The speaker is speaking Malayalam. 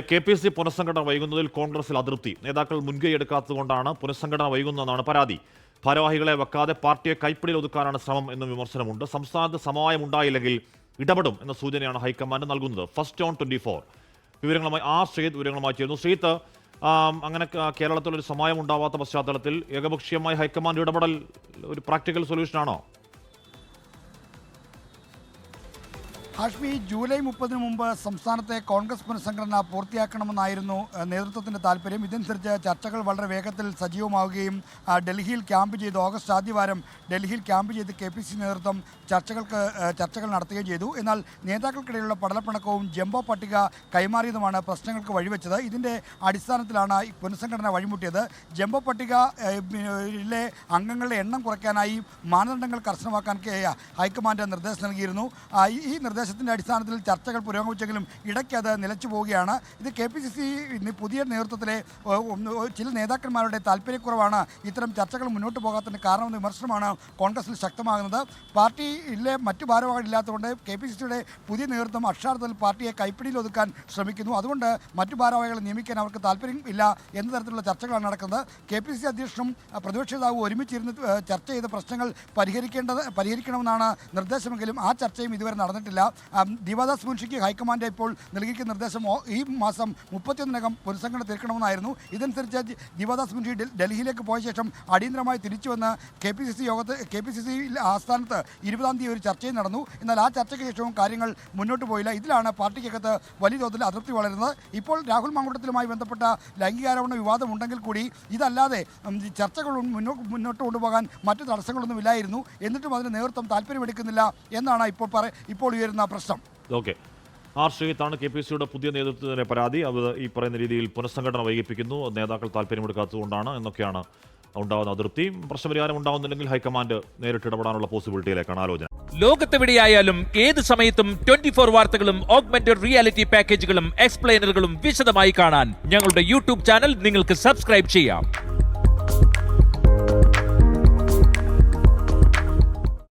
KPC പുനഃസംഘടന വൈകുന്നതിൽ കോൺഗ്രസിൽ അതൃപ്തി. നേതാക്കൾ മുൻകൈയെടുക്കാത്തതുകൊണ്ടാണ് പുനഃസംഘടന വൈകുന്നതെന്നാണ് പരാതി. ഭാരവാഹികളെ വെക്കാതെ പാർട്ടിയെ കൈപ്പിടിയിൽ ഒതുക്കാനാണ് ശ്രമം എന്നും വിമർശനമുണ്ട്. സംസ്ഥാനത്ത് സമവായമുണ്ടായില്ലെങ്കിൽ ഇടപെടും എന്ന സൂചനയാണ് ഹൈക്കമാൻഡ് നൽകുന്നത്. ഫസ്റ്റ് ഓൺ 24 വിവരങ്ങളുമായി ശ്രീത്ത് വിവരങ്ങളുമായി ചേരുന്നു. ശ്രീത്ത്, അങ്ങനെ കേരളത്തിൽ ഒരു സമയം ഉണ്ടാവാത്ത പശ്ചാത്തലത്തിൽ ഏകപക്ഷീയമായി ഹൈക്കമാൻഡ് ഇടപെടൽ ഒരു പ്രാക്ടിക്കൽ സൊല്യൂഷനാണോ? ഹാഷ്മി, ജൂലൈ 30 മുമ്പ് സംസ്ഥാനത്തെ കോൺഗ്രസ് പുനഃസംഘടന പൂർത്തിയാക്കണമെന്നായിരുന്നു നേതൃത്വത്തിൻ്റെ താല്പര്യം. ഇതനുസരിച്ച് ചർച്ചകൾ വളരെ വേഗത്തിൽ സജീവമാവുകയും ഡൽഹിയിൽ ക്യാമ്പ് ചെയ്ത് ഓഗസ്റ്റ് ആദ്യവാരം ഡൽഹിയിൽ ക്യാമ്പ് ചെയ്ത് KPC നേതൃത്വം ചർച്ചകൾ നടത്തുകയും ചെയ്തു. എന്നാൽ നേതാക്കൾക്കിടയിലുള്ള പടലപ്പിണക്കവും ജംബോ പട്ടിക കൈമാറിയതുമാണ് പ്രശ്നങ്ങൾക്ക് വഴിവെച്ചത്. ഇതിൻ്റെ അടിസ്ഥാനത്തിലാണ് പുനഃസംഘടന വഴിമുട്ടിയത്. ജംബോ പട്ടികയിലെ അംഗങ്ങളുടെ എണ്ണം കുറയ്ക്കാനായി മാനദണ്ഡങ്ങൾ കർശനമാക്കാൻ ഹൈക്കമാൻഡ് നിർദ്ദേശം നൽകിയിരുന്നു. ഈ നിർദ്ദേശത്തിൻ്റെ അടിസ്ഥാനത്തിൽ ചർച്ചകൾ പുരോഗമിച്ചെങ്കിലും ഇടയ്ക്ക് അത് നിലച്ചു പോവുകയാണ്. ഇത് KPCC പുതിയ നേതൃത്വത്തിലെ ചില നേതാക്കന്മാരുടെ താല്പര്യക്കുറവാണ് ഇത്തരം ചർച്ചകൾ മുന്നോട്ട് പോകാത്തതിന് കാരണമെന്ന വിമർശനമാണ് കോൺഗ്രസിൽ ശക്തമാകുന്നത്. പാർട്ടിയിലെ മറ്റു ഭാരവാഹികളില്ലാത്തതുകൊണ്ട് KPCCയുടെ പുതിയ നേതൃത്വം അക്ഷരാർത്ഥത്തിൽ പാർട്ടിയെ കൈപ്പിടിയിൽ ഒതുക്കാൻ ശ്രമിക്കുന്നു. അതുകൊണ്ട് മറ്റു ഭാരവാഹികളെ നിയമിക്കാൻ അവർക്ക് താല്പര്യം ഇല്ല എന്ന തരത്തിലുള്ള ചർച്ചകളാണ് നടക്കുന്നത്. KPCC അധ്യക്ഷനും പ്രതിപക്ഷ നേതാവും ഒരുമിച്ചിരുന്ന് ചർച്ച ചെയ്ത പ്രശ്നങ്ങൾ പരിഹരിക്കണമെന്നാണ് നിർദ്ദേശമെങ്കിലും ആ ചർച്ചയും ഇതുവരെ നടന്നിട്ടില്ല. ദീപാദാസ് മുൻഷിക്ക് ഹൈക്കമാൻഡ് ഇപ്പോൾ നൽകിയിരിക്കുന്ന നിർദ്ദേശം ഈ മാസം 31-നകം പുനഃസംഘടന തീർക്കണമെന്നായിരുന്നു. ഇതനുസരിച്ച് ദീപാദാസ് മുൻഷി ഡൽഹിയിലേക്ക് പോയ ശേഷം അടിയന്തരമായി തിരിച്ചു വന്ന് KPCC ആസ്ഥാനത്ത് 20-ാം തീയതി ഒരു ചർച്ചയും നടന്നു. എന്നാൽ ആ ചർച്ചയ്ക്ക് ശേഷവും കാര്യങ്ങൾ മുന്നോട്ട് പോയില്ല. ഇതിലാണ് പാർട്ടിക്കകത്ത് വലിയ തോതിൽ അതൃപ്തി വളരുന്നത്. ഇപ്പോൾ രാഹുൽ മാങ്കൂട്ടത്തിലുമായി ബന്ധപ്പെട്ട ലൈംഗികാരോപണ വിവാദം ഉണ്ടെങ്കിൽ കൂടി ഇതല്ലാതെ ചർച്ചകൾ മുന്നോട്ട് കൊണ്ടുപോകാൻ മറ്റു തടസ്സങ്ങളൊന്നുമില്ലായിരുന്നു. എന്നിട്ടും അതിന് നേതൃത്വം താല്പര്യമെടുക്കുന്നില്ല എന്നാണ് ഇപ്പോൾ ഉയരുന്ന പ്രശ്നം. ഓക്കെ, ശ്രീത്താണ് KPCയുടെ പുതിയ നേതൃത്വത്തിൻ്റെ പരാതി. അത് ഈ പറയുന്ന രീതിയിൽ പുനഃസംഘടന വൈകിപ്പിക്കുന്നു, നേതാക്കൾ താല്പര്യമെടുക്കാത്തതുകൊണ്ടാണ് എന്നൊക്കെയാണ് ഉണ്ടാകുന്ന അതൃപ്തി. പ്രശ്നപരിഹാരം ഉണ്ടാകുന്നില്ലെങ്കിൽ ഹൈക്കമാൻഡ് നേരിട്ട് ഇടപെടാനുള്ള പോസിബിലിറ്റിയിലേക്കാണ് ആലോചന. ലോകത്തെവിടെയായാലും ഏത് സമയത്തും 24 വാർത്തകളും ഓഗ്മെന്റഡ് റിയാലിറ്റി പാക്കേജുകളും എക്സ്പ്ലെയിനറുകളും വിശദമായി കാണാൻ ഞങ്ങളുടെ YouTube ചാനൽ നിങ്ങൾക്ക് സബ്സ്ക്രൈബ് ചെയ്യാം.